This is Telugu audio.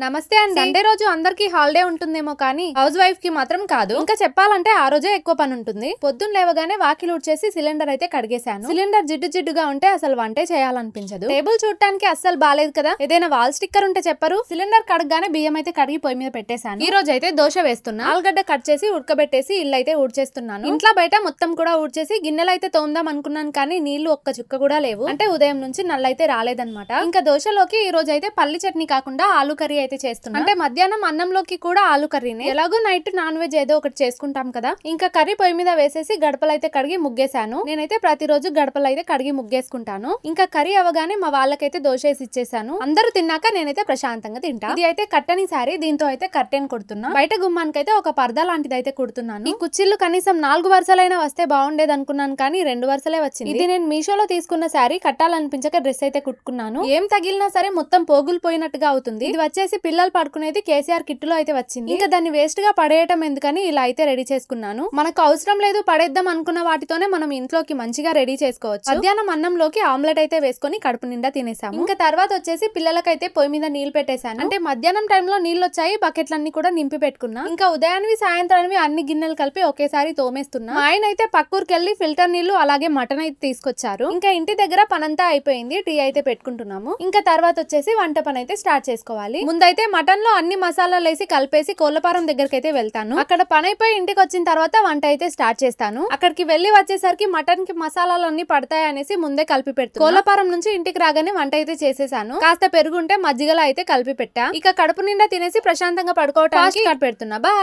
నమస్తే అండి. సండే రోజు అందరికి హాలిడే ఉంటుందేమో కానీ హౌస్ వైఫ్ కి మాత్రం కాదు. ఇంకా చెప్పాలంటే ఆ రోజే ఎక్కువ పని ఉంటుంది. పొద్దున్న లేవగానే వాకిలి ఊడ్చేసి సిలిండర్ అయితే కడిగేశాను. సిలిండర్ జిడ్డు జిడ్డుగా ఉంటే అసలు వంటే చేయాలనిపించదు. టేబుల్ చూడటానికి అస్సలు బాలేదు కదా. ఏదైనా వాల్ స్టిక్కర్ ఉంటే చెప్పరు. సిలిండర్ కడగగానే బియ్యం అయితే కడిగి పొయ్యి మీద పెట్టేశాను. ఈ రోజు అయితే దోశ వేస్తున్నా. ఆలుగడ్డ కట్ చేసి ఉడకబెట్టేసి ఇల్లు అయితే ఊడ్చేస్తున్నాను. ఇంట్లో బయట మొత్తం కూడా ఊడ్చేసి గిన్నెలు అయితే తోందాం అనుకున్నాను కానీ నీళ్లు ఒక్క చుక్క కూడా లేవు. అంటే ఉదయం నుంచి నల్లైతే రాలేదన్నమాట. ఇంకా దోశలోకి ఈ రోజు అయితే పల్లి చట్నీ కాకుండా ఆలు కర్రీ అయితే చేస్తున్నా. అంటే మధ్యాహ్నం అన్నంలోకి కూడా ఆలు కర్రీనే. ఎలాగో నైట్ నాన్ వెజ్ ఏదో ఒకటి చేసుకుంటాం కదా. ఇంకా కర్రీ పొయ్యి మీద వేసేసి గడపలు అయితే కడిగి ముగ్గేశాను. నేనైతే ప్రతిరోజు గడపలు అయితే కడిగి ముగ్గేసుకుంటాను. ఇంకా కర్రీ అవగానే మా వాళ్ళకైతే దోశ వేసి ఇచ్చేసాను. అందరూ తిన్నాక నేనైతే ప్రశాంతంగా తింటా. ఇది అయితే కట్టని సారీ. దీంతో అయితే కర్టెన్ కుడుతున్నా. బయట గుమ్మానికైతే ఒక పరదా లాంటిది అయితే కుడుతున్నాను. ఈ కుర్చీలు కనీసం 4 వరుసలైనా వస్తే బాగుండేది అనుకున్నాను కానీ 2 వరుసలే వచ్చింది. ఇది నేను మీషోలో తీసుకున్న సారీ. కట్టాలనిపించక డ్రెస్ అయితే కుట్టుకున్నాను. ఏం తగిలినా సరే మొత్తం పోగులు పోయినట్టుగా అవుతుంది. ఇది వచ్చేసి పిల్లలు పడుకునేది కేసీఆర్ కిట్ లో అయితే వచ్చింది. ఇంకా దాన్ని వేస్ట్ గా పడేయటం ఎందుకని ఇలా అయితే రెడీ చేసుకున్నాను. మనకు అవసరం లేదు పడేద్దాం అనుకున్న వాటితోనే మనం ఇంట్లోకి మంచిగా రెడీ చేసుకోవచ్చు. మధ్యాహ్నం అన్నంలోకి ఆమ్లెట్ అయితే వేసుకొని కడుపు నిండా తినేసాము. ఇంకా తర్వాత వచ్చేసి పిల్లలకైతే పొయ్యి మీద నీళ్లు పెట్టేశాను. అంటే మధ్యాహ్నం టైంలో నీళ్లు వచ్చాయి. బకెట్లన్నీ కూడా నింపి పెట్టుకున్నా. ఇంకా ఉదయాన్వి సాయంత్రానికి అన్ని గిన్నెలు కలిపి ఒకేసారి తోమేస్తున్నా. మా ఆయన అయితే పక్కూరికి వెళ్ళి ఫిల్టర్ నీళ్లు అలాగే మటన్ అయితే తీసుకొచ్చారు. ఇంకా ఇంటి దగ్గర పనంతా అయిపోయింది. టీ అయితే పెట్టుకుంటున్నాము. ఇంకా తర్వాత వచ్చేసి వంట పని అయితే స్టార్ట్ చేసుకోవాలి. ముందైతే మటన్ లో అన్ని మసాలాలు వేసి కలిపేసి కోళ్లపారం దగ్గరికి అయితే వెళ్తాను. అక్కడ పని అయిపోయి ఇంటికి వచ్చిన తర్వాత వంట అయితే స్టార్ట్ చేస్తాను. అక్కడికి వెళ్లి వచ్చేసరికి మటన్ కి మసాలాలు అన్ని పడతాయి అనేసి ముందే కలిపి పెడుతున్నా. కోళ్లపారం నుంచి ఇంటికి రాగానే వంట అయితే చేసేసాను. కాస్త పెరుగుంటే మజ్జిగలో అయితే కలిపి పెట్టా. ఇక కడుపు నిండా తినేసి ప్రశాంతంగా పడుకోవటానికి పెడుతున్నా. బాయ్.